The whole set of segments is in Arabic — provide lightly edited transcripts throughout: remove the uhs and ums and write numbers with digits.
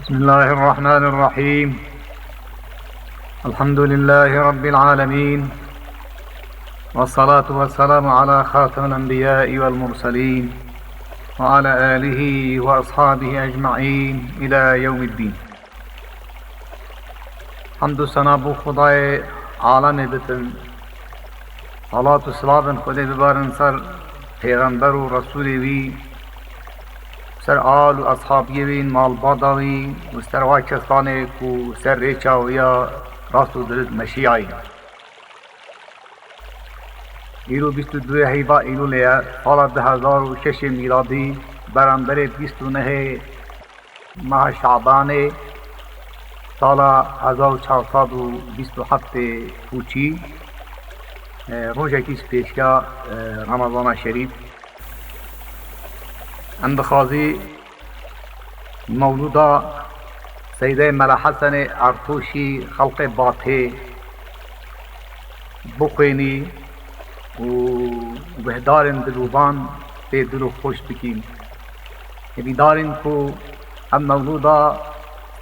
بسم الله الرحمن الرحيم. الحمد لله رب العالمين، والصلاة والسلام على خاتم الأنبياء والمرسلين وعلى آله وأصحابه أجمعين إلى يوم الدين. حمد و ثنا بو خدای عالم بتن، صلاة و سلام خدای ببارن سر پیغمبر و رسول وی، سر آل و اصحابی وین مال باداوی و سر واکستانه کو سر ریچاویا راست و درد مشیعی. ایرو 22 هیبا ایرو لیا سال 2006 میلادی برابر 29 ماه شعبان سال 1427 کوچی روزه کیس پیشکا رمضان شریف اندخازی مولودا سیده ملا حسن ارتوشی خلق باته بخوینی و بهدارن دلوبان به دلو خوش بکیم. بیدارن کو ام مولودا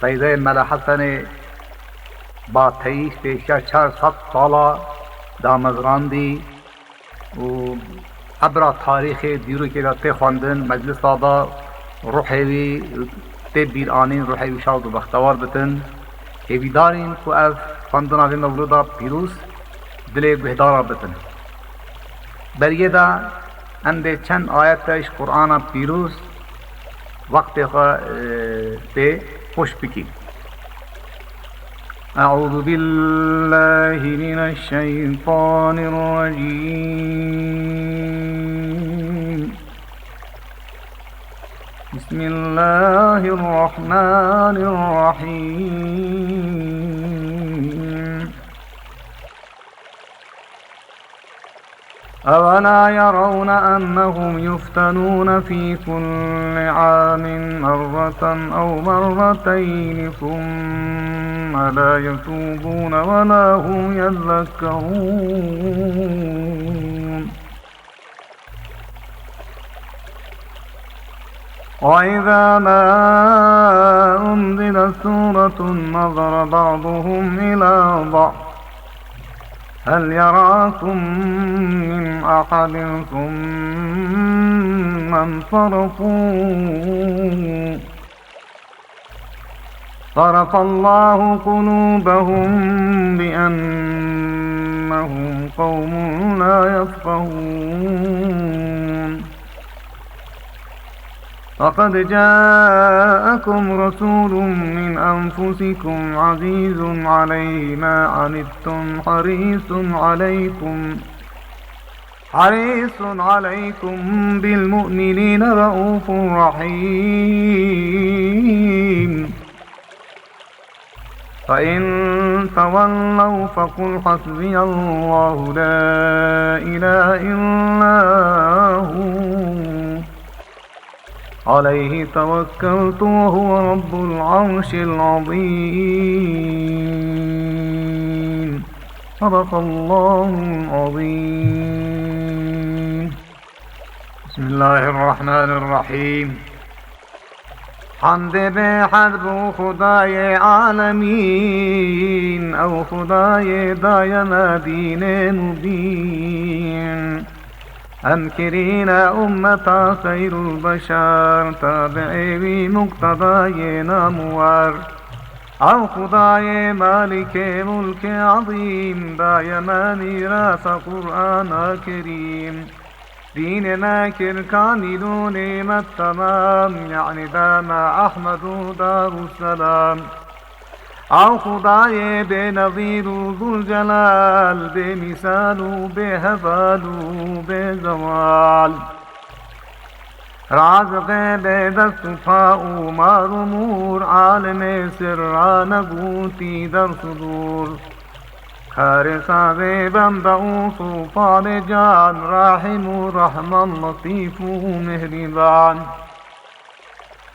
سیده ملا حسن باته پیشا 400 سالا دامزراندی و عبر تاریخ دیرو که ته خواندن مجلس دادا روحی ته بیرانین روحی شاد و بختوار بتن. هیوی دارین کو از خواندن آوی مولودا پیروز دل بهدارا بتن. بریه دا انده چند آیتش قرآن پیروز وقت خواه ته خوش بکی. أعوذ بالله من الشيطان الرجيم. بسم الله الرحمن الرحيم. أولا يرون أنهم يفتنون في كل عام مرة أو مرتين ثم لا يتوبون ولا هم يذكرون. وإذا ما أنزلت سورة نظر بعضهم إلى بعض هل يراكم من أحد ثم انصرفوا صرف الله قلوبهم بأنهم قوم لا يفقهون. فقد جاءكم رسول من أنفسكم عزيز عليه ما عنتم حريص عليكم بالمؤمنين رؤوف رحيم. فإن تولوا فقل حسبي الله لا إله إلا هو عليه توكلت وهو رب العرش العظيم. صدق الله العظيم. بسم الله الرحمن الرحيم. حمد به حد خدای عالمین او خدای دایم دین مبین. انکرین امتا خیر البشر تابعی مقتضای نامور او خدای مالک ملک عظیم دایم میراث قرآن کریم. دین ناکر کامل و نعمت تمام یعنی دام احمد و دار السلام او خدای بے نظیر و ذوالجلال بے مثال و بے حفال و بے زوال. رازق بے دست و پا و مار و مور عالم سرانگوتی در صدور. کار ساز بنده و طوفان جان راحم و رحمان لطیف و مهربان.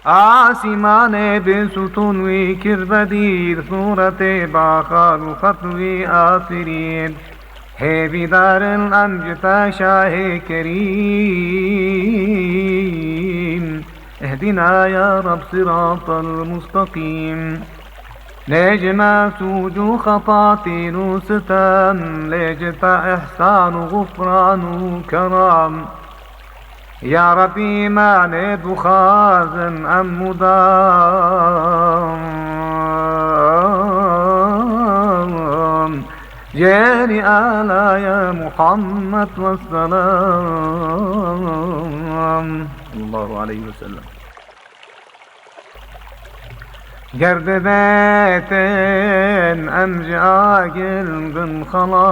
آسمان به ستونوی کربدیر صورت باخار و خطوی آفرین. هیوی دارن انجتا شاه کریم اهدنا يا رب صراط المستقيم. لجما سوجو خطاتي نوستان لجتا إحسان غفران كرام يا ربي ما ند خازن أم مدام جاري آلا يا محمد والسلام الله عليه وسلم. قرب بيتين أمجا قلب خلاص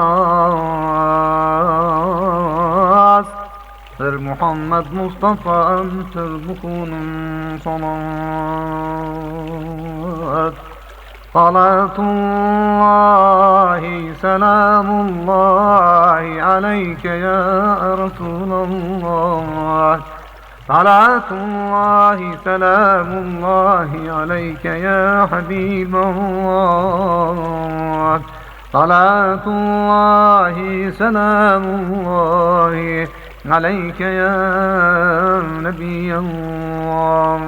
سر محمد مصطفى أنتر بكون صلاة صلاة الله سلام الله عليك يا رسول الله صلاة الله سلام الله عليك يا حبيب الله صلاة الله سلام الله عليك يا نبي الله.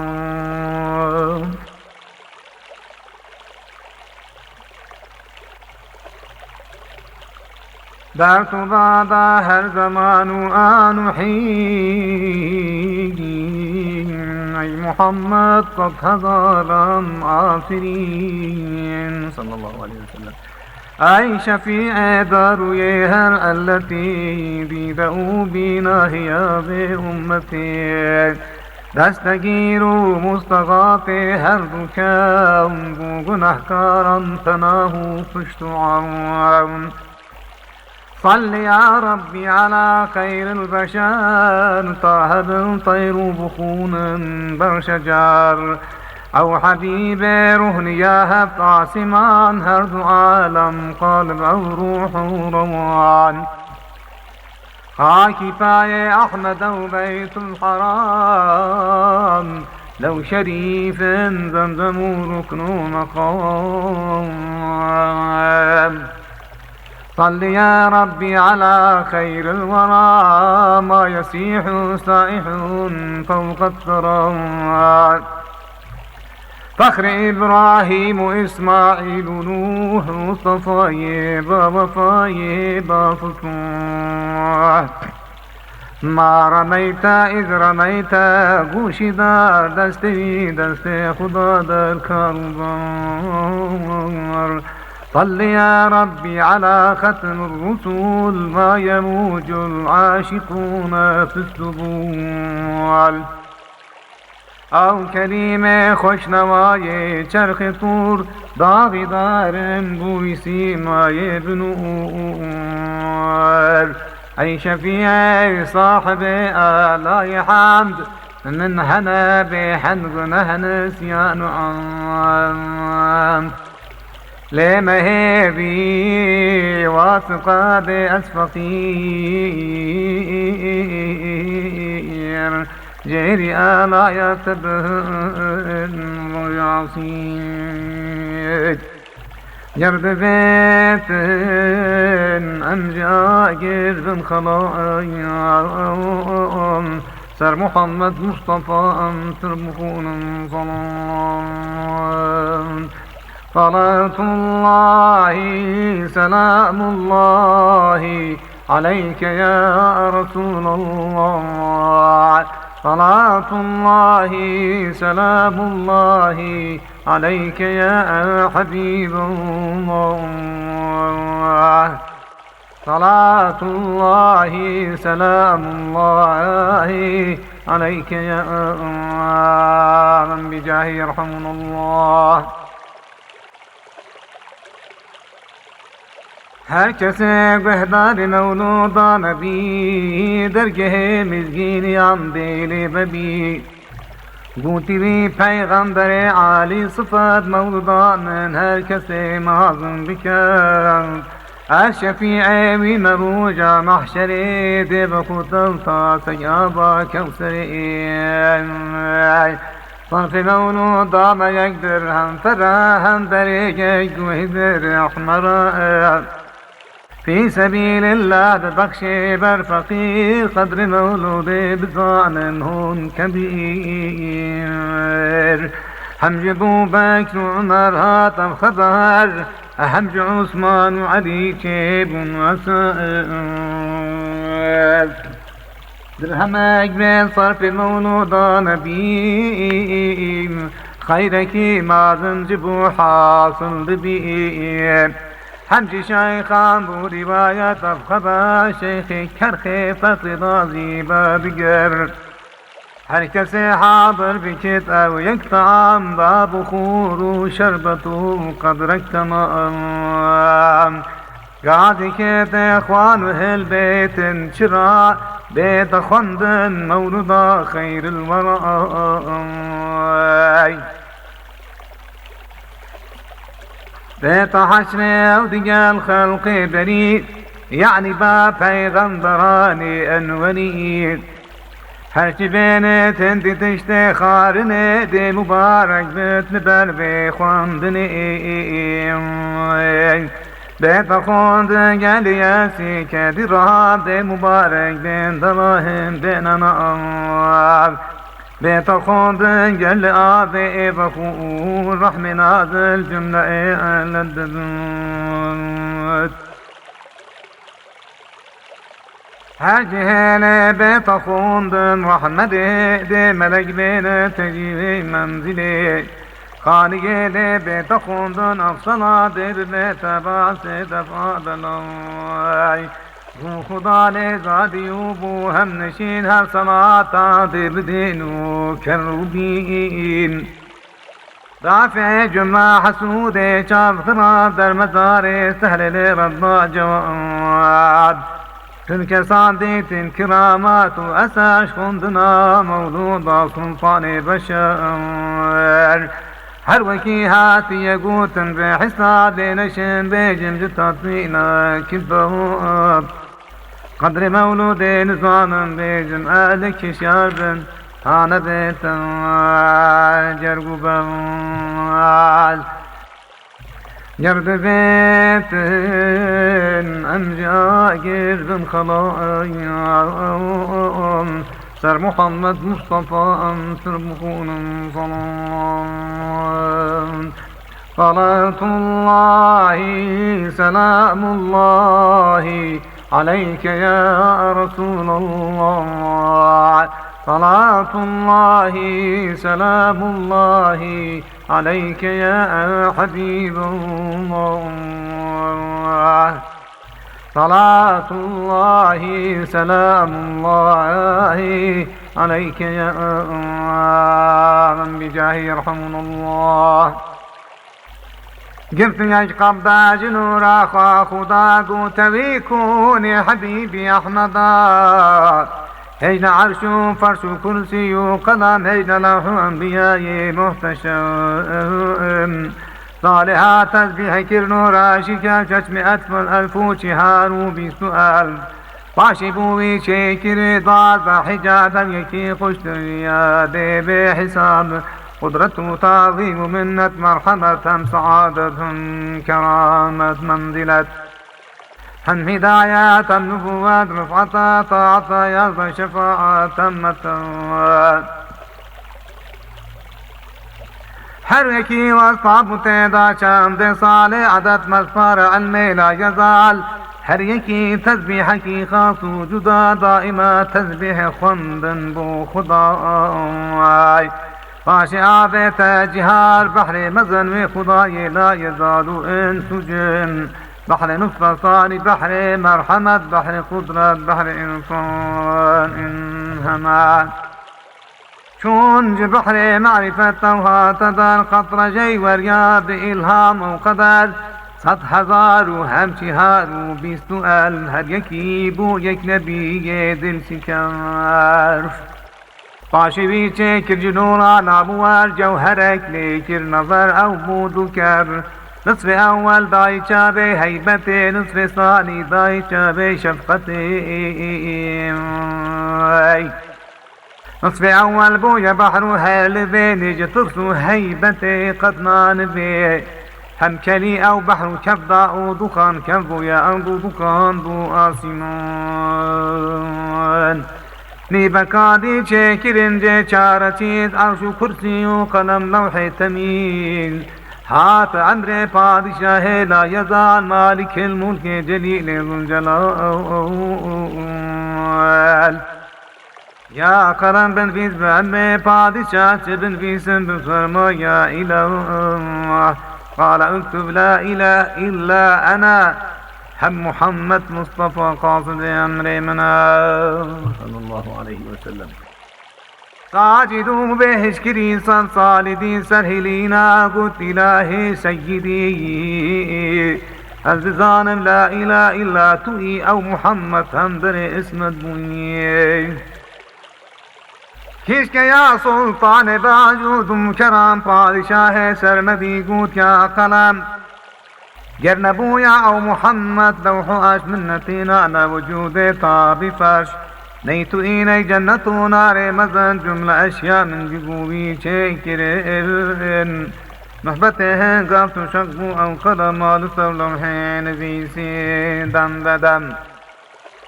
دعت بعد هر زمان وآن حين أي محمد قد هزار عاصرين صلى الله عليه وسلم. أي شفيع دارويها التي بيدأوا بنا هي بأمتي دستگیر و مستغاث هر دو کم بو گناهکاران تناه پشت و عون. صل يا ربي على خير البشر طه طير بخون برشجار أو حبيب رهنياه قاسمان هرد عالم قلب أو روح روان خاكي فاي أحمد أو بيت الحرام لو شريف زمزم ركن مقام. صل يا ربي على خير الورى ما يسيح سائح فوق الثرى فخر إبراهيم إسماعيل نوح مصطفى يبا وفا يبا فتوح. ما رميت إذ رميت گوش دار دستی دست خدا در کاربار. صل يا ربي على ختم الرسل ما يموج العاشقون في السبول أو كلمة خوش نواي چرخ طور داغ دارن بوي سيماي بنور. أي شفيع صاحب آلاء حمد من هنا بحنق نهنسيان عام لمهبي واثقة بأسفقير جيري آلا يتبهن ويعصيد جرب بيت أمجا قرب خلايا سر محمد مصطفى أنتر بخون صلاة صلاة الله سلام الله عليك يا رسول الله صلاة الله سلام الله عليك يا حبيب الله صلاة الله سلام الله عليك يا من بجاه يرحمنا الله. هر کسی بهدار مولودا نبی درگه مزگینیان دیلی ببی گوتی بی پیغمبر عالی صفت مولودا من هر کسی معظم بکن الشفیع بی مروجا محشری دی بخوتل تا سیابا کوسری صنف مولودا ما یکدر هم فراهم بری یک گوهدر احمر في سبيل الله ببخشي بر فقير قدر مولودي بزان هون كبير هم جبو بكر وعمر هاتم خبر همج عثمان وعلي شيب وسائر درهمك بين صرف المولودا نبيم خيرك مازن جبو حاصل بيم همجي شيخان بو رواية خبر شيخي كرخي فصل بابقر هر کسی حاضر بکت او یک طعام با بخور و شربت و قدرک تمام قاعد کت اخوان و هل بیتن چرا بیت خوندن مولودا خیر الورای بیت حشر او دیگر خلق برید یعنی با پیغمبرانی انورید هرچی بینت انتی تشت خارنه دی مبارک بیت لبر بی خواندنی بیت خوندن گلیاسی که دی راب دی مبارک بین دلاهم بین انام بیت خوندن گل آبی بخور رحم نازل جمله لددود هر جهل بیت خوندن رحمت دی ملک بین تجیب منزلی خانگی دی بیت خوندن افصلا دی بیت باس دفادلای رو خدا لزادی و بو هم نشین هر صلاة دی بدین و کروبین دافع جمع حسود چاپ خراب در مزار سهل لرضا جواد تلك صادت كرامات أساش خندنا مولودا سلطان بشر هر وكي هاتي يقوت بحساب نشن بجم جتطبينا كباب قدر مولود نظام بجم آلك شارب أنا بيتا جرقبا يرد بيتن أمجا جرد خلايا سر محمد مصطفى سر مخون صلاة الله سلام الله عليك يا رسول الله صلاة الله سلام الله عليك يا حبيب الله صلاة الله سلام الله عليك يا من بجاه يرحمنا الله قلت يا قبضة جنورا خدا قوت بيكون حبيبي أحمدا هينا عرش فرش كرسي قدم هينا له أنبياء محتشم صالحات تسبيح كرنو راشكا ششم أطفال ألف شهار بسؤال باشبوي شكر ضال بحجابا يكي خشتر يادي بحساب قدرته تعظيم منة مرحمة سعادة كرامة منزلة هم هدايات النبوات رفعة طاعة يرضى شفاعة تمت هر یکی وصفا بتدا چند سال عدد مغفر علم لا يزال هر یکی تسبیح کی خاص و جدا دائما تسبیح خوندن بو خدا باش آبت جهار بحر مزن و خدای لا يزال انس جن بحر نصر صار بحر مرحمت بحر قدرت بحر انسان انهمات چون بحر معرفت و تدر قطر جی وریا به الهام و قدر 100,000 و همچهار و 20,000 هر یکی بو یک نبی دل شکر پاشوی چکر جنورا نابوار جوهرک لیکر نظر او بودو کر نصف اول دای چابه حیبت نصف ثانی دای چابه شفقت نصف أول بويا بحر هال بين جترس هيبتي قد نان بي هم كلي أو بحر كبدا أو دخان كبو يا أرض دخان دو آسمان نيبكادي شاكرين جي شارتيد عرش كرسي وقلم لوح تميل هات عمري بادشاه لا يزال مالك الملك جليل ذو الجلال يا قرن بن فيس بعمي بادشاه بن فيس بفرما يا إله قال اكتب لا إله إلا أنا هم محمد مصطفى قاصد أمري منا صلى الله عليه وسلم ساجدوا به شكريسا صالدين سرهلينا قلت إلهي سيدي الززان لا إله إلا توي أو محمد همدر اسم الدنيا كشك يا سلطان باجود كرام پادشاه سرمدي قوت يا قلم جرنبو يا أو محمد لوح أش منتنا أنا وجود طاب فرش نيت إيني جنة نار مزن جملة أشياء من جبوبي شكرين محبته قفت شقبو أو قدم لسر لمحين في سيدم بدم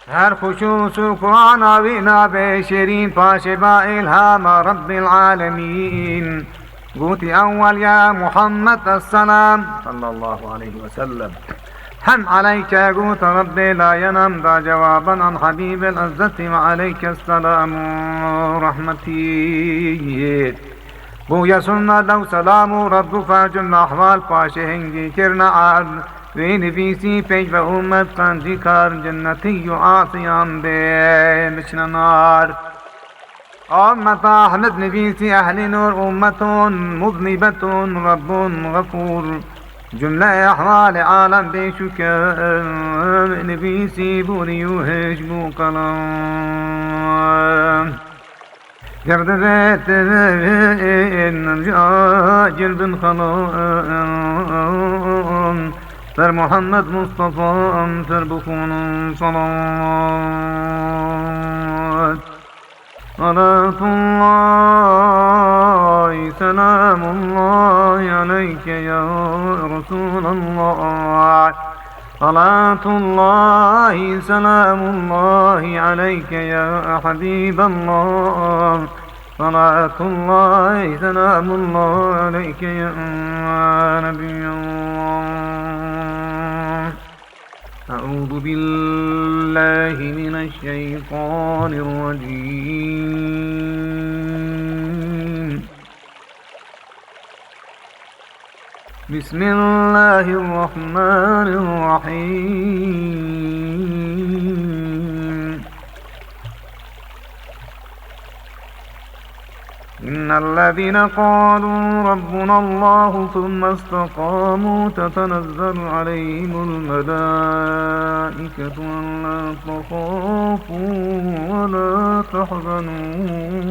هر خشوص قرآن وينا بشرين فاشبا إلهام رب العالمين قوتي أول يا محمد السلام صلى الله عليه وسلم هم عليك قوت ربي لا ينام ذا جوابا عن حبيب العزة وعليك السلام رحمتي بويا سنة لو سلام رب فاجم أحوال فاشهنجي كرنا عاد وين في سي فيج وأمت قنجي كار جنتي عاصيان بمشنا نار أمة أحمد نبيسي أهل نور أمة مذنبة رب غفور جملة أحوال عالم بشكر نبيسي بوري وهجبو كلام جرد ذات جلب خلام سر محمد مصطفى سر بخون صلاة صلاة الله سلام الله عليك يا رسول الله صلاة الله سلام الله عليك يا حبيب الله صلاة الله سلام الله عليك يا نبي الله أعوذ بالله من الشيطان الرجيم بسم الله الرحمن الرحيم إن الذين قالوا ربنا الله ثم استقاموا تتنزل عليهم الملائكة ألا تخافوا ولا تحزنوا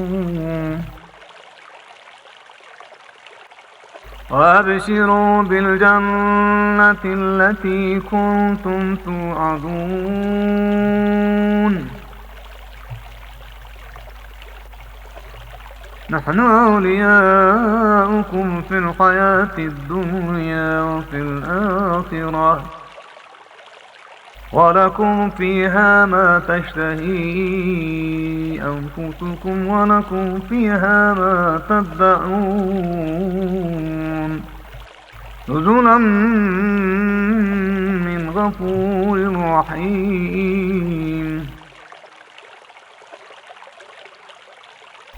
وأبشروا بالجنة التي كنتم توعدون نحن أولياؤكم في الحياة الدنيا وفي الآخرة ولكم فيها ما تشتهي أنفسكم ولكم فيها ما تدعون نزلا من غفور رحيم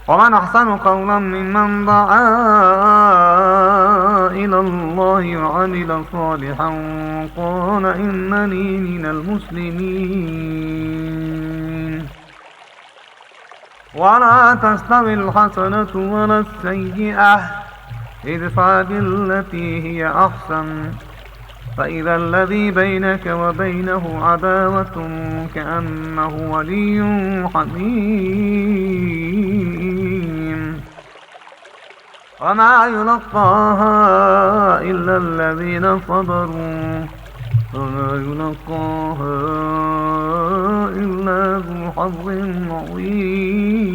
ومن أحسن قولا ممن دعا إلى الله وعمل صالحا وقال إنني من المسلمين ولا تستوي الحسنة ولا السيئة ادفع بالتي هي أحسن فإذا الذي بينك وبينه عداوة كأنه ولي حميم وما يلقاها إلا الذين صبروا وما يلقاها إلا ذو حظ عظيم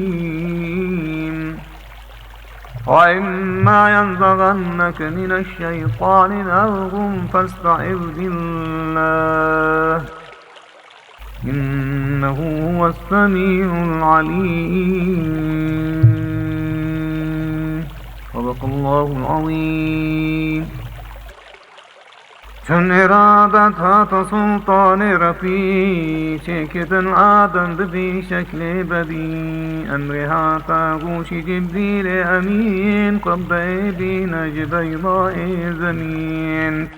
وإما ينزغنك من الشيطان نزغ فاستعذ بالله إنه هو السميع العليم. صدق الله العظيم. چون ارادت هات سلطان رفیع شکتن آدم بی شکل بدی امرها تا گوش جبریل امین قبضه بی نجد بیضاء زمین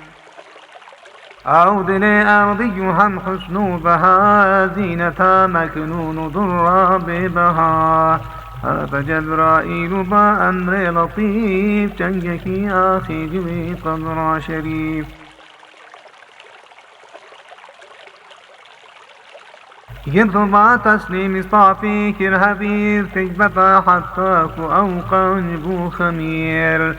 او دل ارضی هم حسن بها زینتا مکنون ضر ببها هذا جبرائيل با امر لطيف جنگکی آخی جوی قدر شریف يضبع تسليم صافي كرهبير تجبتا حتى أوقع بو خمير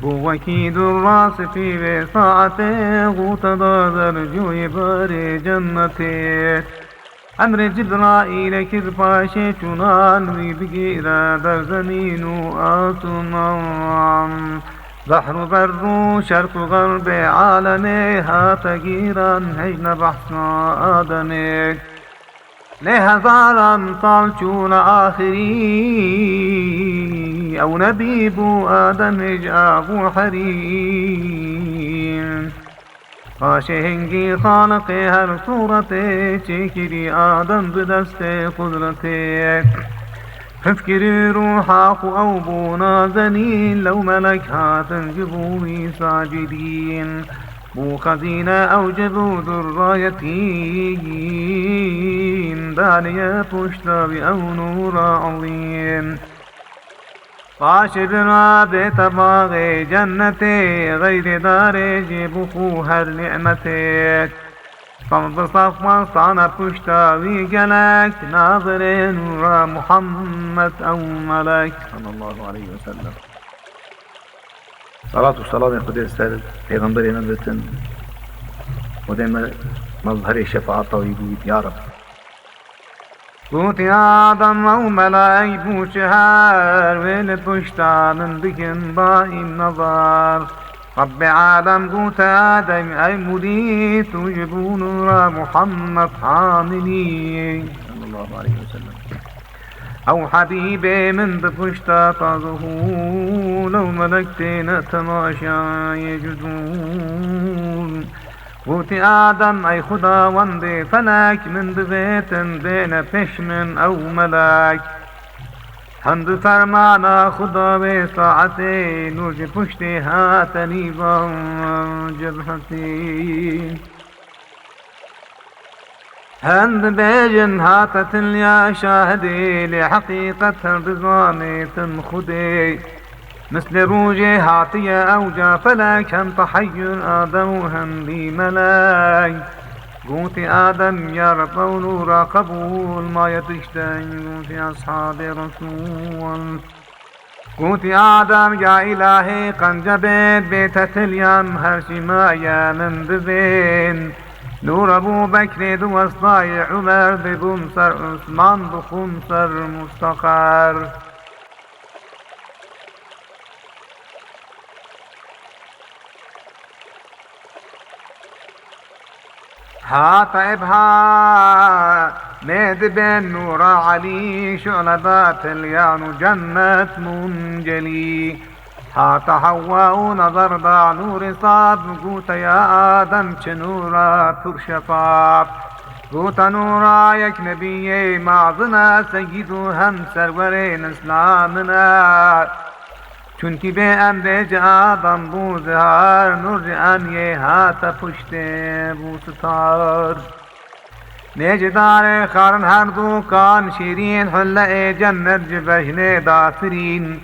بو وكيد الراس في بساعته غوتدادر جوي باري جنته أمر جبرائيل كذباشي چنان ويبقيرا در زمين آسمان بحر بر شرق غرب عالمه هاتگيرا هجن بحثنا آدمه لهزارا سال چون آخری او نبیبو آدم جابو حریم خاشهنگی خالق هر صورت چکری آدم بدست قدرت ففکری روحا خو او بو نازنین لو ملک هاتن جبوی ساجدین بو خزينة أوجبوا ذرايتين دانية تشتى أو نور عظيم فاشرنا بيت باغي جنتي غير دار جيبخو هر نعمتك صمد صفا صانا پشتا وی گلک ناظر نور محمد او ملك صلى الله عليه وسلم. صلاة والسلام خدای سر پیغمبر نبتن و دائما مظهر شفاعت و بود یا رب. بوتی آدم و ملائک بو شهر ویل پشتانن بکن با این نظر رب عالم قوت آدم أي مريد تجبون نور محمد حاملي صلى الله عليه وسلم أو حبيبي من بفشتا طازه لو ملكتنا تماشا يجدون قوت آدم أي خدا وندي فلك من ببيت بين پشمن أو ملك حمد فرمانا خدا به ساعته نور پشت هاتنی با جبهتی هند بجن هاتت يا شاهدي لحقيقة الرضوان تنخدي مثل روجي هاتية أوجا فلك هم تحير آدم هم لي ملاك قوت آدم يا رب ونور قبول ما يتشتهي في أصحاب رسول قوت آدم يا إلهي قنجبت بيت تليم هرشي ما يا من ببين نور أبو بكر دو أصلاي عمر ببمسر عثمان بخمسر مستقر هات إبها ميد بين نور علي شعلبات اليان جنة منجلي هات حواء نظر با نور صاب قوت يا آدم چنورا ترشفاب قوت نورا يك نبي معظنا سيدو هم سرورين اسلامنا چونکی به امر آدم بو زهار نور انیه هات پشت بو ستار نجدار خارن هر دو کان شیرین حلق جنت جبهن دافرین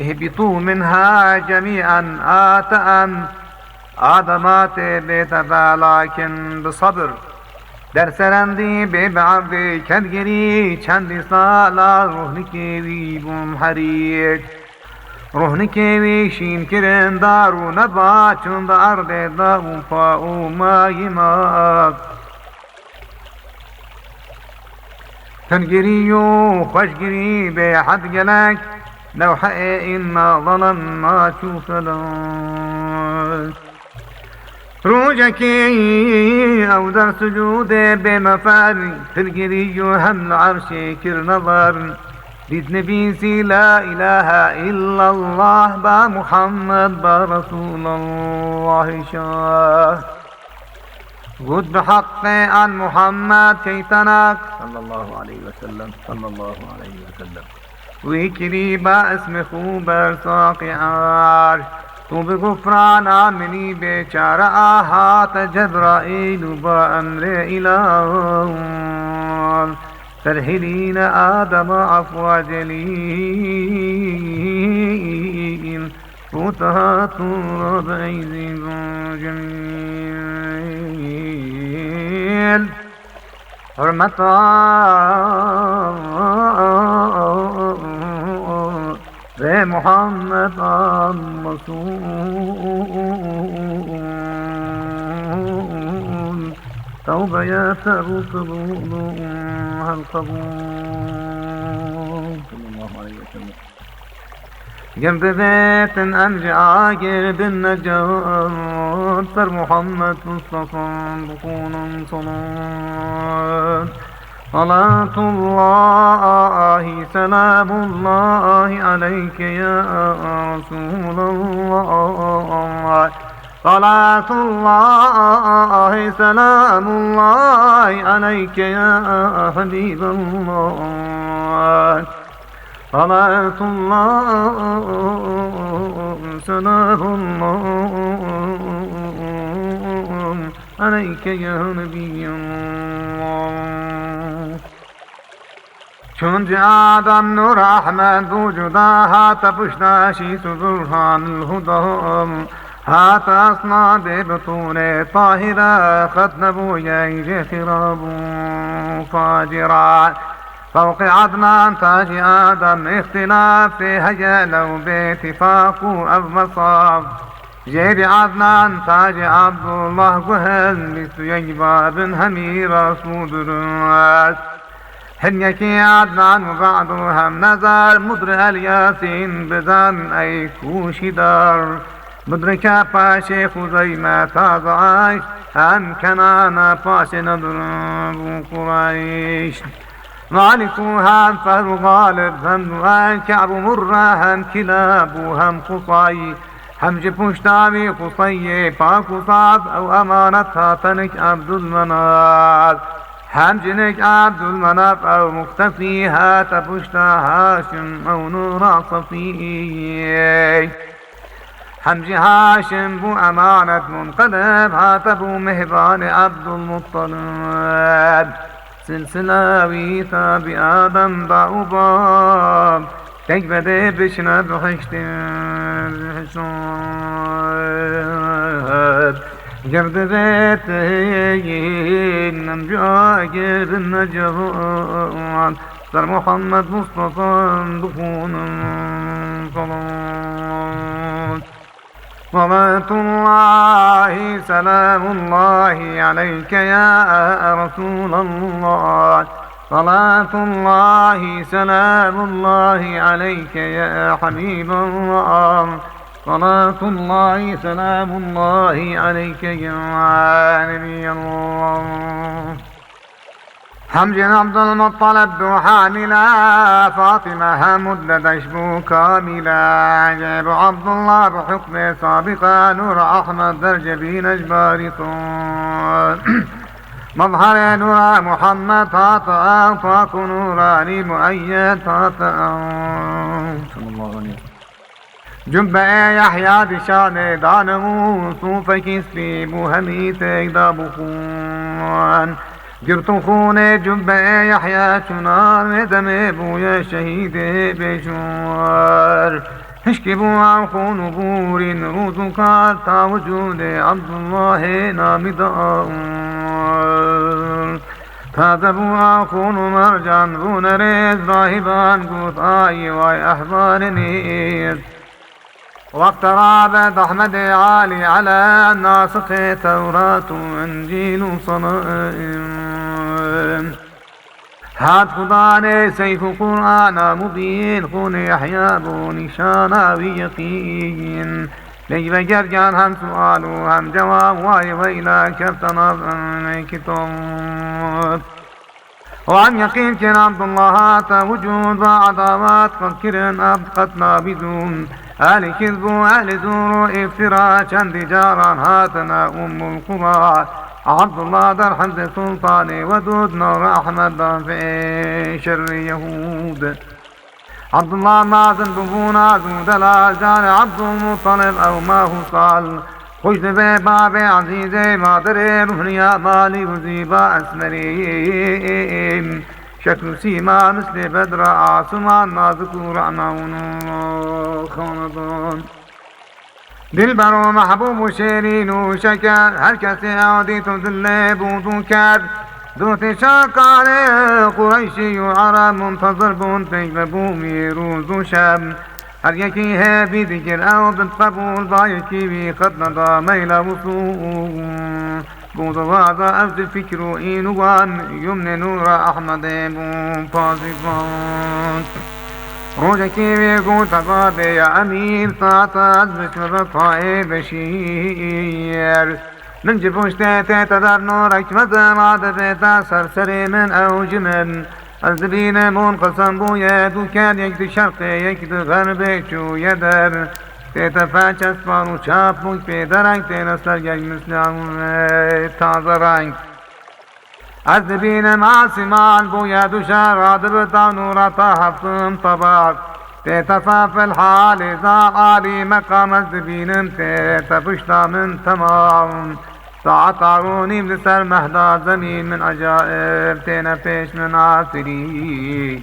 اهبطوا منها جميعا آتأن آدمات بيتبا لكن بصبر در سرندی به بعض کدگری چندی سالا روحنکی وی بوم حریک روحنکی وی شین کرن دارو نبا چون دا ارد دا پاو مای ماک تنگری و خوشگری به حد گلک لو حقي إما ظلمنا شوف لك روجكي أو در سجودي بمفاري تلقري هم العرش كر نظر بيت نبيسي لا إله إلا الله با محمد با رسول الله شاه قد بحق عن محمد كيتناك صلى الله عليه وسلم صلى الله عليه وسلم ويكري با اسم خوب ساقعار تو بغفران آمني بيچار آهات جبرائيل با أمر إله ترهلين آدم عفو جليل فتهات ربعي جميل حرمة محمد رسول توبة يا ترسل القبول صلى الله عليه وسلم جنب بيت أرجع قرب النجاة صار محمد مصطفى بكون صلاة صلاة الله سلام الله عليك يا رسول الله صلاة الله سلام الله عليك يا حبيب الله صلاة الله سلام الله عليك يا نبي الله چون آدم نور احمد وجودها تبشناشي سبحان الهدى هات أصناد بطون طاهرة خد نبويا خراب فاجرا فوق عدنان تاج آدم اختلاف في هيا لو باتفاق أو مصاب جيب عدنان تاج عبد الله قهل بسيبا بن همير صدرات هنيكي عدنان وبعده هم نزار مدر الياسين بزن أي كوشي دار مدركا پاشي خزيمة تازعاش هم كنانا پاشي نضرب قريش مالكو هم فهر غالب هم كعب مرة هم كلاب هم قصي هم جبشتامي قصي فاكو صعب أو أمانتها تنك عبد المناف هم جنك عبد المناف أو مختفيها تبشتا هاشم أو نور صفي حمج هاشم بو أمانة منقلب هاتبو مهبان عبد المطلب سلسلة ويتا بآدم ضعباب تكبدي بشنا بحشت بحشاد جرد بيتين نمجاجر النجران صار محمد مصطفى دخون صلاة صلاة الله سلام الله عليك يا رسول الله صلاة الله سلام الله عليك يا حبيب الله صلاة الله سلام الله عليك يا نبي الله حمج عبد المطلب وحاملا فاطمة مدة تشبو كاملا جاب عبد الله بحكم سابقا نور أحمد درجبين أجبار مظهر نور محمد طاطا طاق نوراني مؤيد طاطا صلى الله عليه وسلم جنب يحيى بشان دانه صوفك اسبي بوهميت دابخون جرتو خون جنب يحيى شنار دم بويا شهيد بشوار هشكبوا عن خون بور روز كارتا وجود عبد الله نامدار كذبوا عن خون مرجان رون ريز راهبان قطاي واي أحبار نيز واقترب أحمد عالي على الناسخ توراة وإنجيل صنائم هات خداني سيف قرآن مبين خون يحيى بو نشانا ويقين ليش بجرجان هم سؤال وهم جواب واي ويلا كفتنا كتاب وعن يقين كان عبد الله وجود وعداوات قد كرن أبقتنا بدون أهل كذب أهل زور افتراء شند جاران هاتنا القرى عبد الله در حمد سلطاني ودود نور أحمد في شر يهود عبد الله مازن بفونا ذو دلال جان عبد المطلب أو ما هو صال خشت باب عزيزي مادري رهنيا مالي وزيبا أسمرين شكل سيما مثل بدر عاصمان نازكور عناون خاندان دلبر ومحبوب شيرين وشكر هر کسی عادی تو دل بودو کرد دوت شاقار قریشی و عرب منتظر بون پیل بومی روز و شب هر یکی هبی دیگر او بالقبول با یکی بی قد ندا میل وصول بود وعد از فکر و اینوان یمن نور احمد بون پازیبان روزکی بگو تقاضی یا امیر طاعت از بشر طای بشیر من جبوشت تدر نورك مدام عاد سرسري من أوج من الزبين منقسم بو يدو كان يكد شرقي يكد غربي شو يدر تتفاش اسفار وشابوك بيدرك تنسر يك مسلم تازرك الزبين مع سمال بو يدو شراد بطا نورا حفظم طباق تتفاف الحال إذا عالي مقام الزبين تتفشتا من تمام تعطروني بسر مهدا زمين من عجائب تنفش من عاصري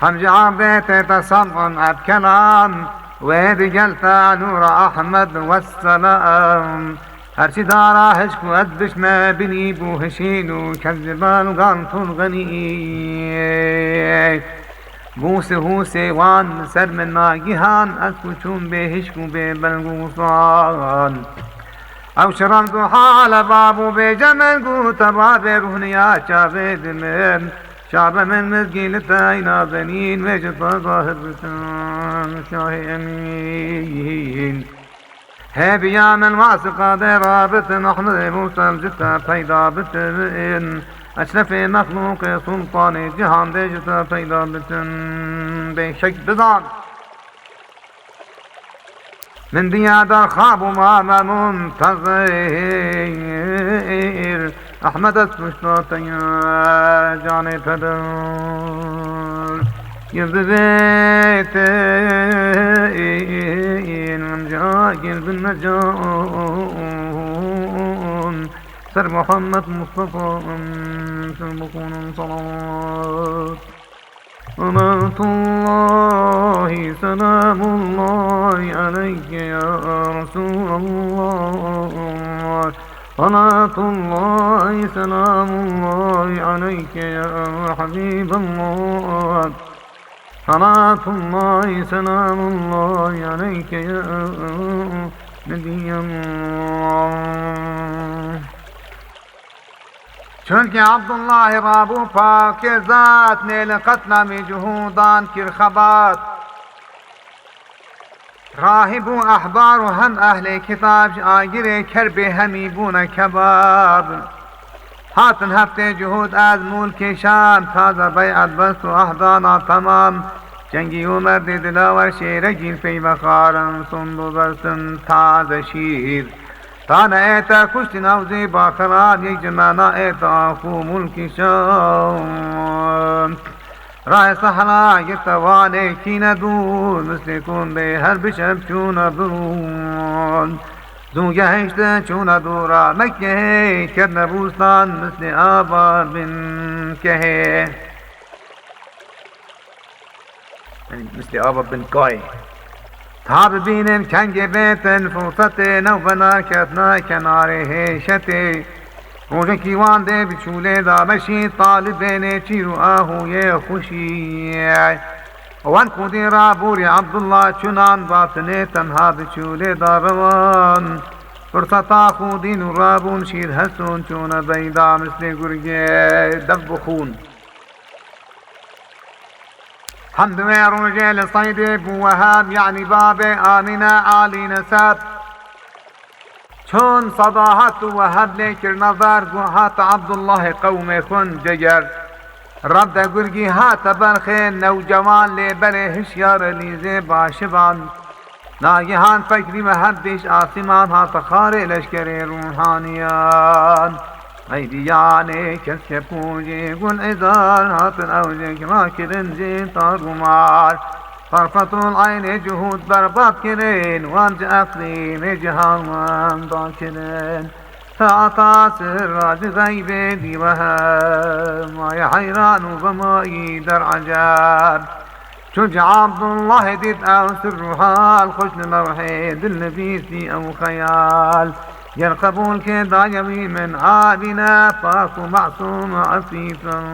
هم جعبت تصمم الكلام ويدي قلتا نور أحمد والسلام هرشي دارا هشكو أدش ما بني بو هشينو كالجبال قانتو الغني بوس هوسي وان سر من ناقهان أسكو چون بهشكو ببلغوصان او شرمتو حال بابو بجمل قوت باب رهنيا شابد من شاب من مزقيل تاينا بنين وجطا ظاهر بسان شاهي امين هبيا من واثقة درابت احمد موسى الجتا فيدا بتن اشرف مخلوق سلطان جهان دجتا فيدا بتن بشك بزان من ديادر خاب ما منتظر أحمد اسمشتات يا جاني فدر يبذيتين من جاكل بالنجون سر محمد مصطفى سر بكون صلوات صلاة الله سلام الله عليك يا رسول الله صلاة الله سلام الله عليك يا حبيب الله صلاة الله سلام الله عليك يا نبي الله چونکه عبدالله رابو پاک ذات نیل قتل می جهودان کر خبات راهب و احبار و هم اهل کتاب آگیر کرب همی بون کباب هاتن هفته جهود از ملک شام تازه بیعت بست و احضانا تمام جنگی و مرد دلاور شیرگین پی بخارن سندو برسن تازه شیر تانا ایتا کشت نوزی باخران یک جمانا ایتا خو ملک شام راه صحرا یتوانه کی ندور مثل کن به هر بشب چون برون زو گهشت چون دورا مکه کرد بوستان مثل آبا بن که مثل آبا بن کای تاب بینن کنگ بیتن فرصت نو بنا کتنا کناره هشته روزه کیوان ده بچوله دا بشی طالبین چیرو آهوی خوشی وان خودی را بوری عبدالله چنان باطنه تنها بچوله دا روان فرصتا خودی نرابون شیر حسون چون بیدا مثل گرگه دب خون حمد ويروجي لصيد ابو وهاب يعني باب آمنة عالي نسب چون صداهات وهب لكر نظر هات عبد الله قوم خن جگر رب دا گرگی هات برخین نوجوان لبره هشیار لیزه باشبان ناگهان فکری مهدش آسمان هات خار لشکر روحانیان ایدیانه کس که پوجی گل ازار هات اوجه کما کرن زی تاگمار طرفة العين جهود برباب كرين وانج اقليم جهان ضاكرين فأطا سراج غيبي دي وهم ما حيران وما يدر عجاب شجع عبد الله ديت او سرها الخشن موحيد النبيسي او خيال يرقبون كدا يمي من عابنا فاكو معصوم عفيفا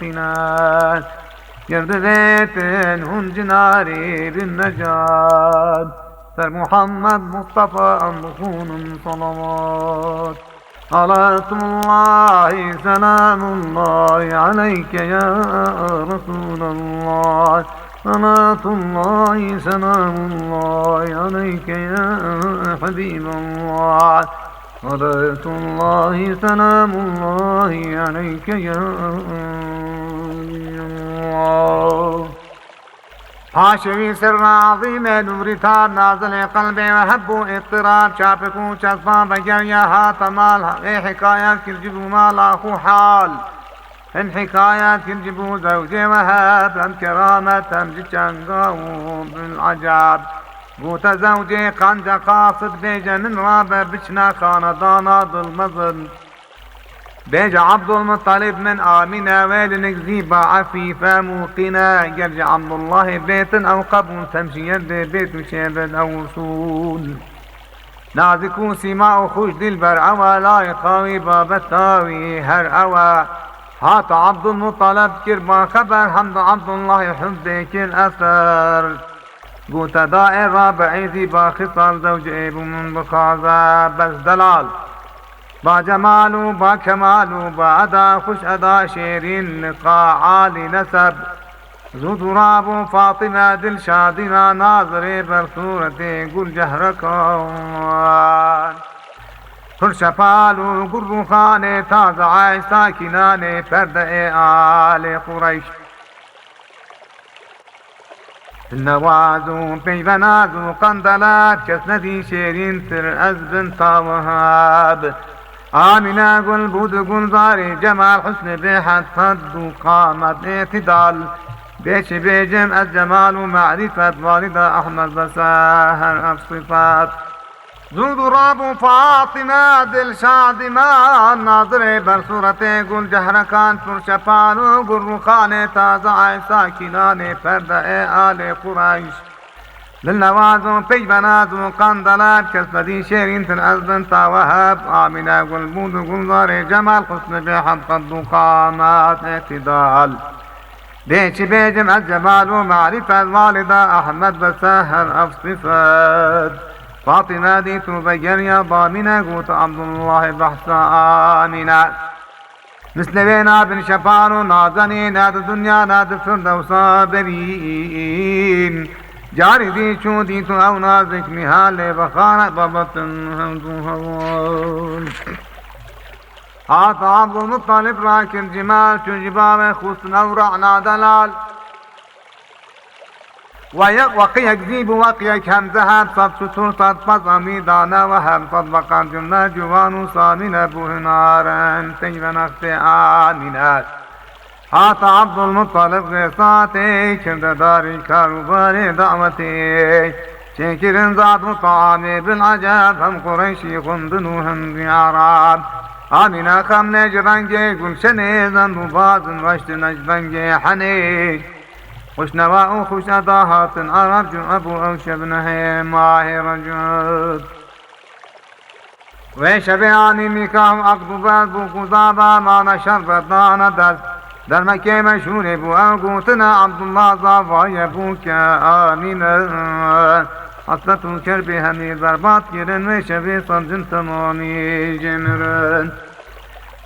قنال يردلتن هن جناري بالنجاة سر محمد مصطفى أمخون صلوات صلاة الله سلام الله عليك يا رسول الله صلاة الله سلام الله عليك يا حبيب الله صلاة الله سلام الله عليك يا حاشوی سر عظیم نوری تار نازل قلبی و حب و اضطراب چاپکو چسبان بگریا هات مال حکایات کرجبو مال اخو حال ان حکایات کرجبو زوجی و هب هم کرامت هم جچنگا و بالعجاب بوت زوجی قنج قاصد بیجن راب بچنا خاندانا ظلمظل بيج عبد المطلب من آمنة ويل نكذيب عفيفة موقنة يرجع عبد الله بيت أو قبل تمشي يد بيت مشابد أو وصول نازكو سماء خوش دلبر أوى لا يقاوي باب التاوي هر أوى هات عبد المطلب كربا خبر حمد عبد الله يحبك الأثر قوت دائر رابعي ذي باخصال زوج ابو من بخازة بس دلال با جمالو با کمالو با ادا خوش ادا شیرین لقاء عالی نسب زدراب فاطمه دل شادنا ناظر بر صورت گل جهرکان پر شفالو گر خانه تاز عای ساکنان پرده آل قریش النوازو پیونازو قندلات کس ندی شیرین تر از بنت وهاب آمنة قل بود قنظاري جمال حسن بيحت قد وقامت اعتدال بيش بيجم الجمال ومعرفة والدة أحمد بساهر الصفات ذو ضراب فاطمة دل شادما ناظر بر صورته قل جهركان فرشفان وقر خانه تازع ساكنان فرد آل قريش للنوازو پیونازو قندلات كسبدي شيرين تنأذن وهب آمنة قلبود قنظر جمال حسن بحد قد قامات اعتدال بيش بيجم الجمال ومعرفة الوالدة أحمد بساهر أفصفت فاطمة دي تبين يا ضامنة قوت عبد الله بحث آمنة مثل بينا بن شفار نازني ناد الدنيا ناد فردوس صابرين جاری دی چون دی تو او نازک میحال بخانه بابتن هم تو هوان آتا عبد المطلب راکر جمال چون جباب خسن او رعنا دلال وقی اکذیب وقی همزهد صد شطور صد فضمی دانه و هم صدبقا جمله جوان و سامین بوهنارن تیون اخت آمینت هات عبد المطلب غيصاتي كنت داري كاروباري دعوتي شكر زاد وطعامي بالعجاب هم قريشي خندنوهم زيارات آمنا خم نجرنجي قل شنيزن وبازن وشت نجبنجي حني خوش نواء خوش أداهات عرب جو أبو أوش ابنه ماهر رجل وشبياني ميكام أقضو بازبو قضابا ما نشر بدانا دست در مکه مشهور بو گوتنا عبدالله زاوای بو که آمینه حسرتو کربی همی ضربات گیرن و شبی صدجن تمامی جمرن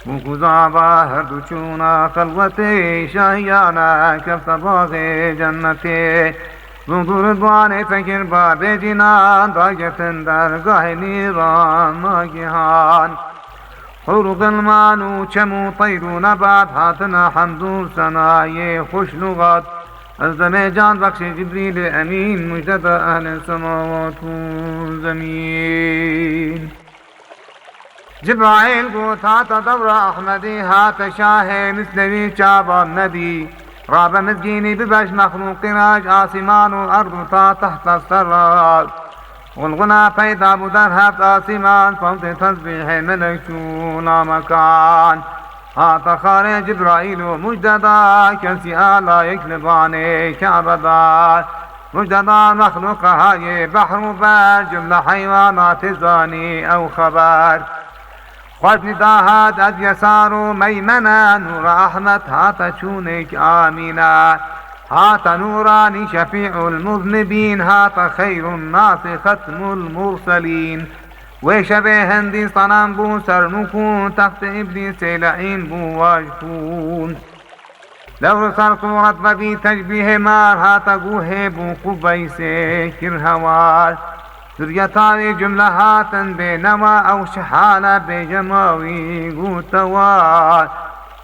وكزعبا هردو چونا خلوتي شاهيانا كفت باغي جنتي زندور دواني فكر باب جنان راجتن درگاه نيران ناگهان حروق المانو چمو طيرو نبات هاتنا حمدو سناي خوش لغات الزمي جان بخش جبريل امين مجدد اهل السماوات والزمين جبرائيل قوت هات دور احمدي هات شاه مثلي شابا النبي راب مسجيني ببش مخلوق راج آسمان وأرض تا تحت السراب والغنى فيدا بدرهب آسمان فوق تسبيح ملك شونا مكان هات خارج جبرائيل مجددا كنسي آلا يكلباني كعبدا مجددا مخلوق هاي بحر بر جملة حيوانات زاني أو خبر خوش نداهات از يسار ميمنا نور أحمد هات شونك آمينا هات نوراني شفيع المذنبين هات خير الناس ختم المرسلين وشبه هندي صنم بو سرنكون تحت إبليس لعين بو واجفون لو رسل صورة ببي تشبيه مار هات قوه بو قبيس كرهوار ذريتاوي جملة هاتن بنما أو شحالة بجماوي قوتوار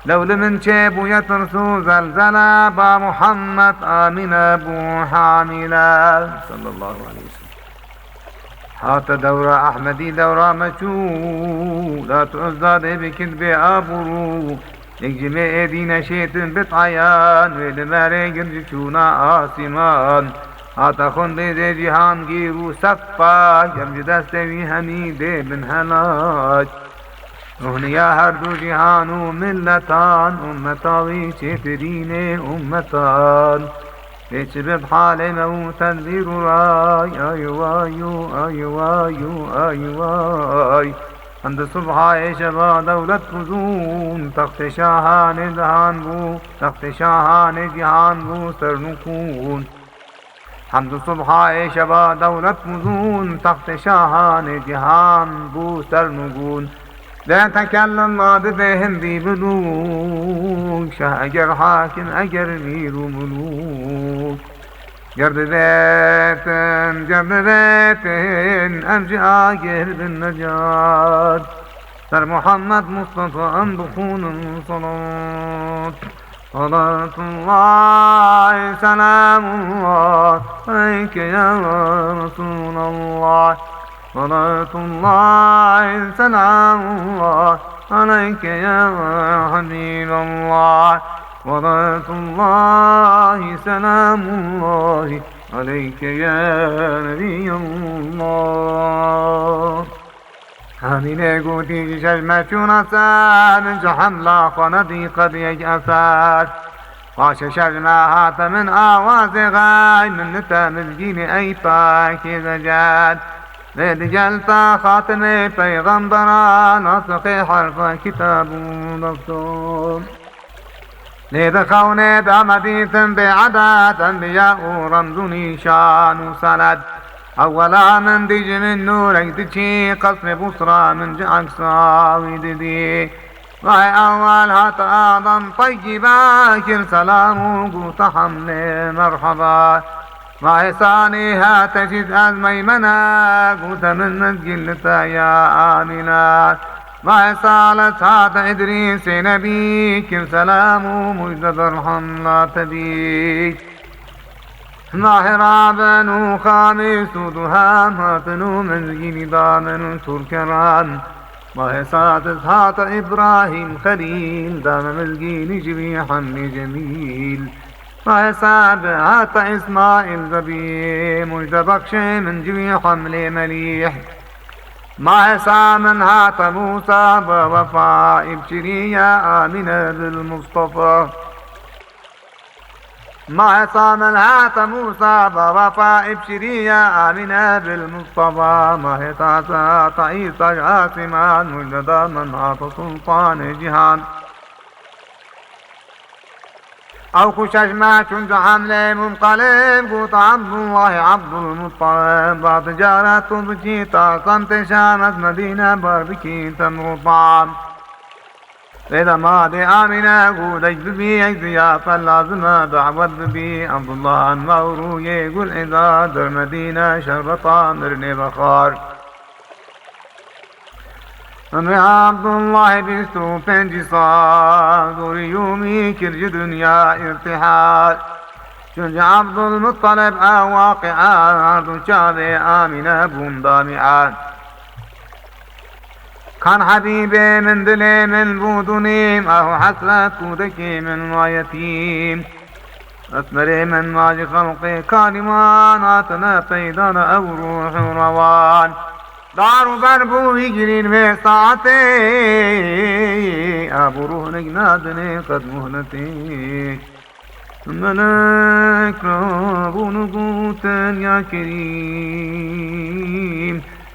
لو لمن شيبو يترسو زلزلة با محمد آمين أبو حاملة صلى الله عليه وسلم هات دورة أحمدي دورة مشهور لا تعزاد بكذب أبرو يجمع دين شيطن بطعيان ولماري قرجتونا آسمان هات خون بيزي جهان گيرو صفا جمج دستوي حميد بن هلاج روحنيا هر دو جهانو ملتان امتاوي چترين امتان بيچ ببحال مو تنذير راي اي وايو اي وايو اي واي عند صبح شبا دولة فزون تخت شاهان جهان بو تخت شاهان جهان بو سرنكون حمد الصبح شبا دولة مزون تخت شاهان جهان بو سرنگون لا تكلم ما بفهم بي بلوك شاه اجر حاكم اجر مير ملوك جرد ذات امجي اجر بالنجاة سر محمد مصطفى ام بخون صلاة صلاة الله سلام الله عليك يا رسول الله صلاة الله سلام الله عليك يا حبيب الله صلاة الله سلام الله عليك يا نبي الله همینه گوتی چشمشون اثر جهان لا خاندی قد یک اثر باش شجمه هات من آواز غای من نتمزگین ای پاکی زجاد لدجلتا خاتم پیغمبران ناسخ حرف کتاب دفتر لدخون دامدیتم بعدد انبیاء رمز نشان سند اولا من ديج من نورك تشي قصر بصرى من جعك صاوي ددي راي اول هات اعظم طيبا كل سلام قوت حمل مرحبا راي ثاني هات جد ميمنا قوت من مسجلتا يا آمنا راي ثالث هات ادريس نبي كل سلام مجدد ارحم لا تبيك ظاهرا بنو خامس دهام هاتنو منزگی دامن ترکران ماه سادس هات إبراهيم خليل دام مزگی جبی حمل جمیل ماه سابع هات إسماعيل زبی مجد بخش من جبی حمل مليح ماه سامن هات موسى بوفاء ابشري يا آمنة بالمصطفى ما عصام هات موسى بوفاء ابشري يا آمنة بالمصطفى ما هتعطى عيسى عاصما مجددا من هات سلطان جهان أو كشجمة كنت حمل منقلب قوت عبد الله عبد المطلب بعد جارت بكيتا صمت شامت مدينة باربكي تمر طعام إذا ما دي آمنة قودج ببي ضيافة لازمة بعوض ببي عبد الله المورو يقول إذا در مدينة شرطة مرني بخار أنا عبد الله بيستو بنجي صار يومي كرج دنيا ارتحال شنج عبد المطلب واقعات شاذي آمنة بومضامعات كان حبيبي من دلي من بودنيم أهو حسرت كودكي من ويتيم أثمري من ماج خلقي كالمان آتنا فيدان أو روح روان دار بربو يجرين في ساعتي أبو روح نجنادني قد مهلتي ملك رابو نقوتا يا كريم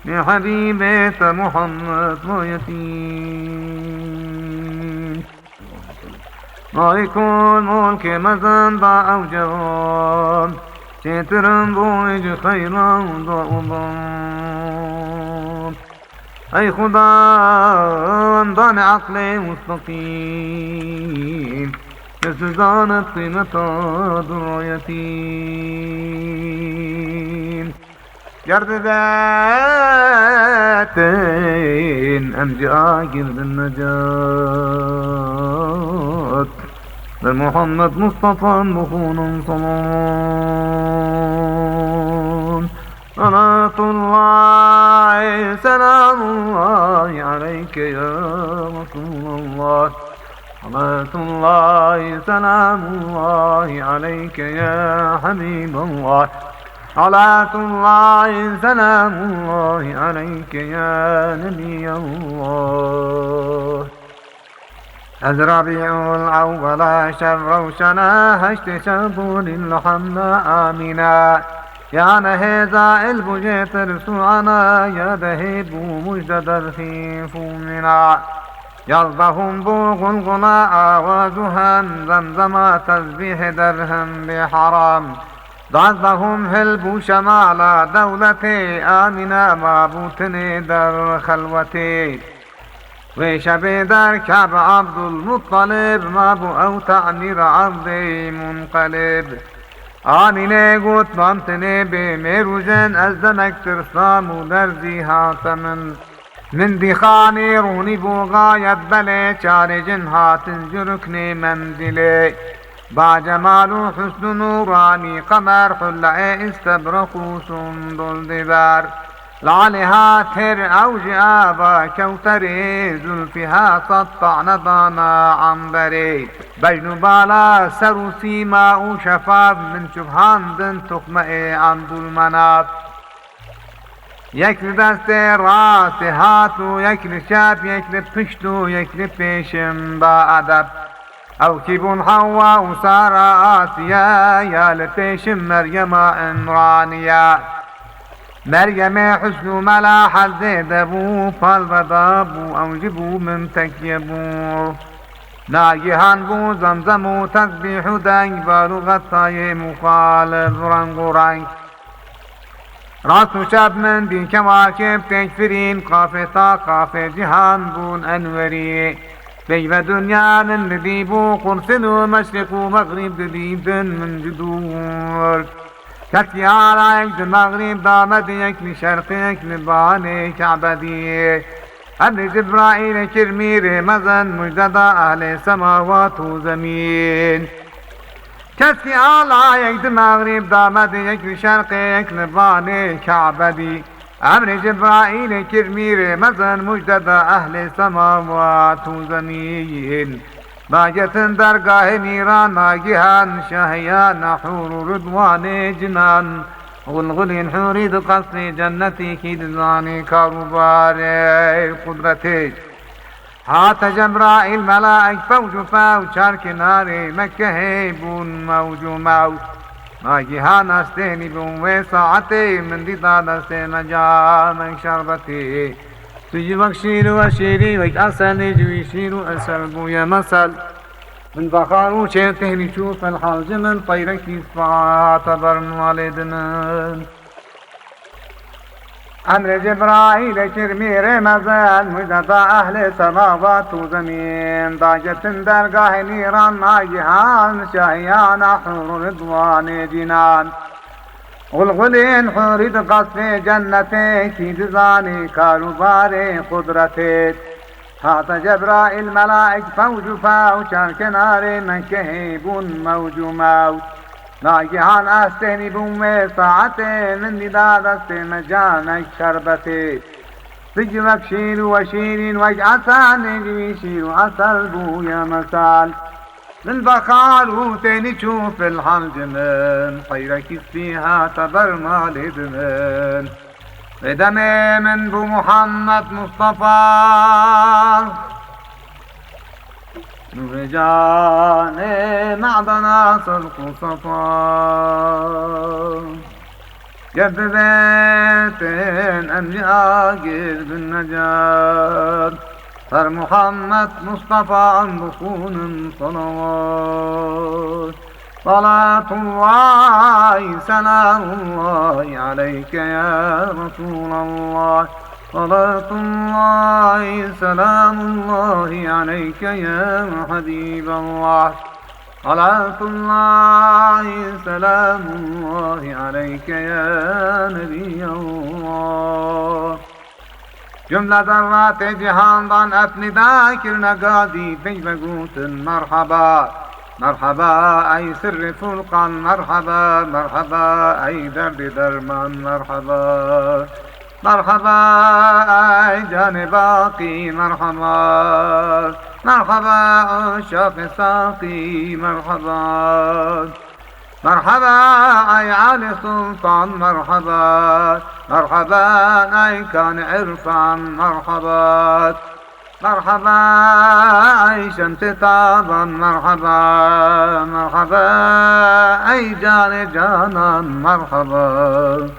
يا حبيبي محمد ويتيم ما يكون ملك مزن ضاع أو جواب شترن بوج خيرا ضاء أي خدا ضان عقلي مستقيم يسزان قيمة درايتين جرد ذاتين أمجأ جرد النجاة لمحمد مصطفى مخون صمان صلاة الله سلام الله عليك يا رسول الله صلاة الله سلام الله عليك يا حبيب الله صلاة الله سلام الله عليك يا نبي الله الربيع الأول شر وشنا هشت شبول الحمى آمنا يا نهزا البجيت رسوعنا يا ذهب مجدد الخيف منا يرضهم بوغ الغناء وزهن زمزم تسبيح درهم بحرام ضعفهم هلب شمال دولتي آمنا مابوتني در خلوتي وشبي در كعب عبد المطلب مابو أو تعنير عبدي منقلب آمني قوت مامتني بميروجن أزدنك ترسام درزي هاتمن من دخاني روني بوغايت بلي شارجن هاتن جركني منزلي با جمال حسن نوراني قمر حلع استبرق سندل دبر لعلها تر أوج آبا كوتري زلفها سطع نضانا عنبري بين بالا سروسي ماء شفاف من شبهان دن تخمئ عبد المناف يكل دست راس هاتو يكل شاب يكل پشتو يكل پیشم با ادب او كيبون حوا وسارة آسيا يا لپیشم مريم عمرانيا مريم حسن ملاح زيدبو فالبدابو اوجبو من تكيبو ناجهان بو زمزمو تسبيح دنگ بالو غطاي مخالف رنگو رنگ راس و شب من بین كواكب تكفرين قافتا قاف جهان بون انوري بيو دنيا الذي بو قرصن ومشرق ومغرب دبيبن من جدور كتيارك المغرب دامديك لشرقك لباني كعبدي أمر جبرائيل كرمير مزن مجدد أهل سماوات وزمين كسي آلايك المغرب دامديك لشرقك لباني كعبدي أمر جبرائيل كرمير مزن مجدد أهل سماوات وزمين باجت درگاه نيران ناجهان شهيان حور رضوان جنان غلغل حوري قصر جنتي كدزاني كاروبار قدرتي هات جبرائيل ملائك فوج فوج شارك نار مكة بون موج موج ناجهان استهني بون وساعتي من ديدان استهن جا من شربتي تجي بخشير وشيري ويك أسل جوي شير أسل بويا مسل من فخار وشير تهني شوف الحال جمل طيرك يسفع تبرن والدنا أمر جبرائيل شرمي رمزان مجد أهل سماوات وزمين ضاجت درگاه نيران ناجهان شهيان حور رضوان جنان غلغلين حورد قصف جنتي كي دزاني كاروبار قدرتي هذا جبرائيل ملائك فوج فوشان كنار من كهيبون موج موت ناگهان استهنی بوم ساعته من نداد است مجانک شربته سجرك شير وشير واجعسان جوي شير وعسل بويا مسال للبخار وتاني تشوف الحنجمن خيرك فيها تبرمى لدمن بدمي من بو محمد مصطفى نورجان معدنا صدق صفا جذبت أنبياء بالنجاة صار محمد مصطفى عن بطون صلوات صلاة الله سلام الله عليك يا رسول الله صلاة الله سلام الله عليك يا حبيب الله صلاة الله سلام الله عليك يا نبي الله جملة ذرات جهان ضان أفني ذاكر نقادي في بقوت مرحبا مرحبا أي سر فرقان مرحبا مرحبا أي درد درمان مرحبا مرحبا أي جان باقي مرحبا مرحبا عشاق ساقي مرحبا مرحبا أي علي سلطان مرحبا مرحبا أي كان عرفان مرحبا مرحبا أي شمس طابا مرحبا مرحبا أي جان جانان مرحبا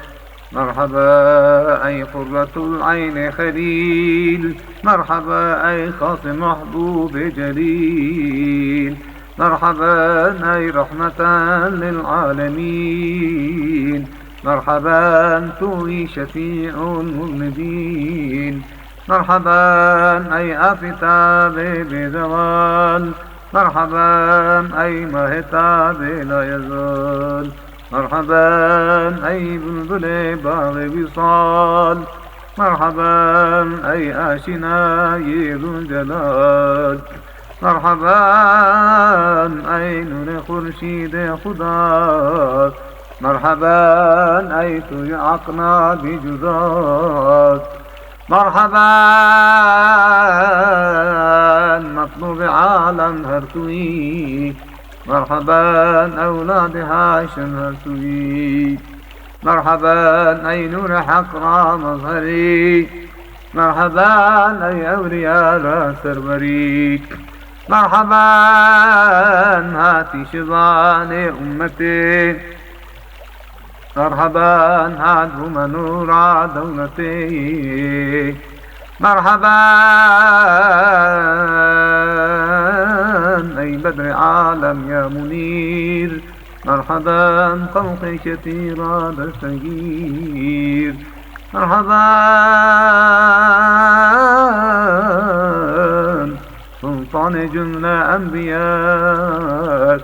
مرحبا أي قرة العين خليل مرحبا أي خاصم محبوب جليل مرحبا أي رحمة للعالمين مرحبا توي شفيع المذنبين مرحبا أي أفتاب بزوال مرحبا أي مهتاب لا يزال مرحبا أي بلبل باغ وصال مرحبا أي آشنا ذو الجلال مرحبا أي نور خورشید خدا مرحبا أي توی عقنا بجزات مرحبا مطلوب عالم هرتوي مرحبا أولاد هاشم هرتوي مرحبا أي نور حق مظهري مرحبا أي أولياء سروري مرحبا هاتي شبان أمتي مرحبا هادهم نور دولتي مرحبا أي بدر عالم يا منير مرحبا خلق كثيرا بالتغيير مرحبا سلطان جملة أنبياء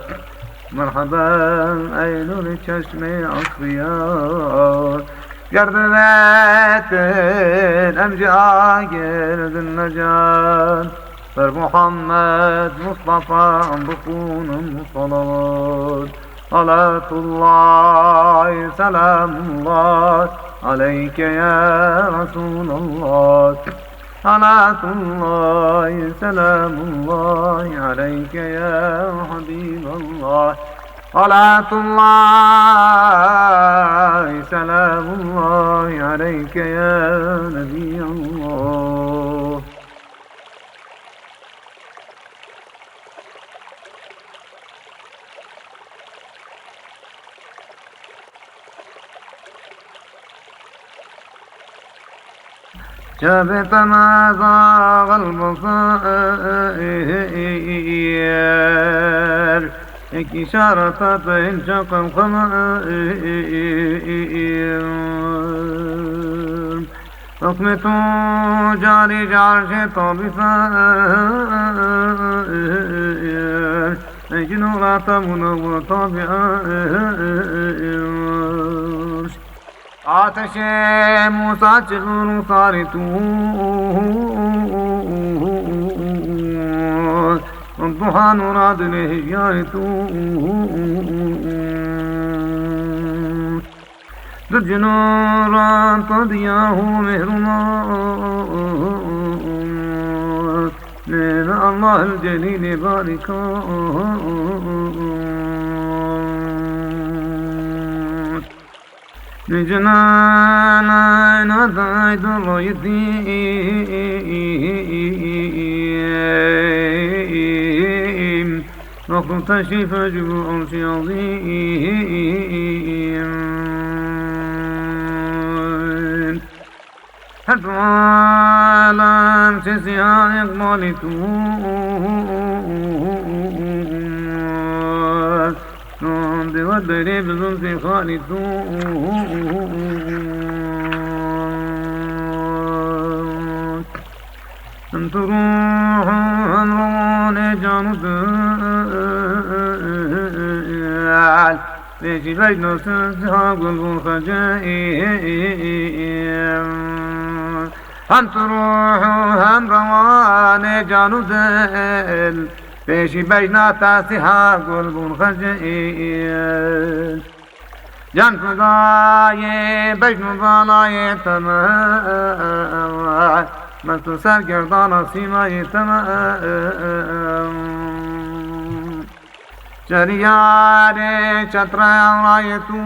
مرحبا أي نور چشم أصفياء جردت الأمجاء جرد النجاة صر محمد مصطفى بطون صلوات صلاة الله سلام الله عليك يا رسول الله صلاة الله سلام الله عليك يا حبيب الله صلاة الله سلام الله عليك يا نبي الله شبت ما زاغ البصائر إشارة انشق القمر حكم تو جاری جارش تو بفر جنورات منو طابعش آتش موسى چلون صار تو الضحى نراد له تو جنوران تضياه مهرمان من الله الجليل باركان نجنانا نضايد الريدين وقلت شفا جبوع عظيم حتى تسيا يقبل عند ودري بزنس خالد انت روح روان جانب ليش بجنا سنسها قلب خجائم انت روح هم روان جانب ليش بجنا تاسها قلب خجائم جان فضاي بجن ضالاي تمام مست سرگردان سیمای تمام شریار چتر آرای تو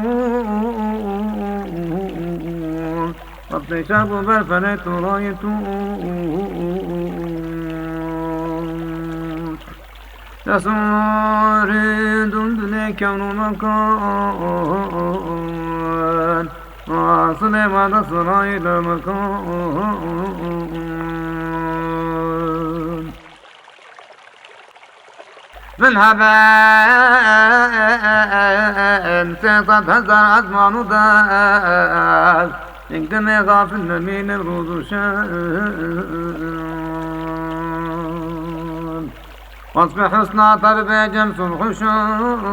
وقت شب برفن تو رای تو رسول دندن کون مکان واصل مدى سرائي لمكان من هبان سيطت هزر أزمان ودال يقدم غافل من الروض شان واصبح حسنا طرب جمس الحشان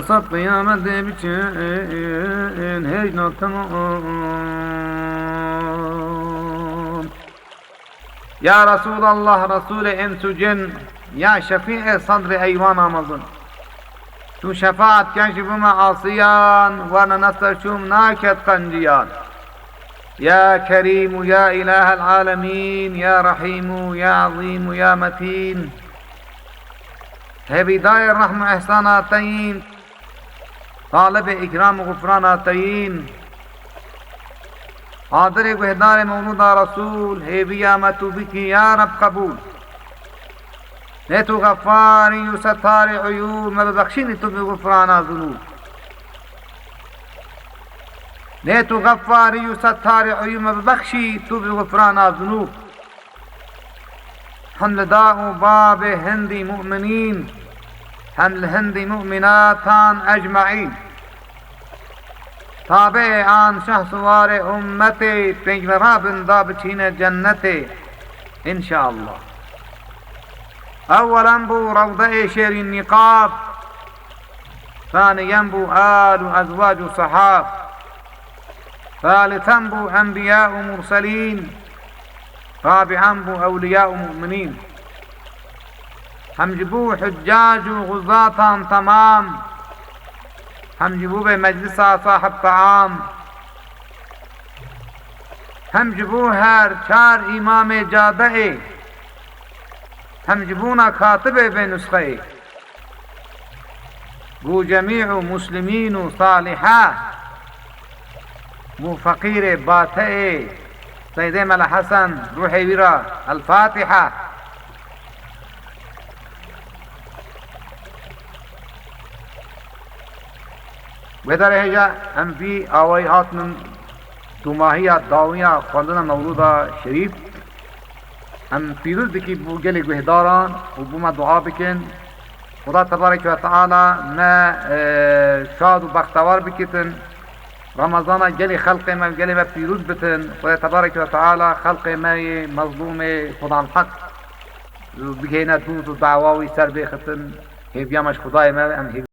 صد قيامة بچين هجنا تمام يا رسول الله رسول انس جن يا شفيع صدر ايوان مظن تو شفاعت كشف معاصيان وانا نصر شوم ناكت قنجيان يا كريم يا اله العالمين يا رحيم يا عظيم يا متين هبداية الرحمة إحساناتين طالب إكرام غفراناتين حاضر بهدار مولود رسول هبيامة بك يا رب قبول نتو غفاري وستار عيوب ما ببخشيني تو بغفرانا ذنوب نتو غفاري وستار عيوب ما ببخشي تو بغفرانا ذنوب حمل داء باب هندي مؤمنين حمل هندي مؤمناتان أجمعين تابع عن شهسوار أمتي بجراب دابتين جنتي إن شاء الله أولا بو روضة شير النقاب ثانيا بو آل أزواج صحاب ثالثا بو أنبياء مرسلين رابعا بو أولياء مؤمنين هم جبو حجاج وغزاة تمام هم جبو بمجلس صاحب طعام هم جبو هر چار امام جاده هم جبونا كاتبه بنسخه بو جميع مسلمين صالحة بو فقير باته سيدي ملا حسن روحي ورا الفاتحة بدر هجا هم في آوائيات من دوماهية داوية خواندنا مولودا شريف هم پیروز بکی بو گلی گوهداران و بو ما دعا بکن خدا تبارک و تعالی ما شاد و بختوار بکتن رمضان جلي خلق ما جلي ما فيروز بتن خدای تبارك وتعالى خلق ما مظلوم خدا الحق بجينا دوز ودعواوي سر بختن هي بيامش خدای ما ام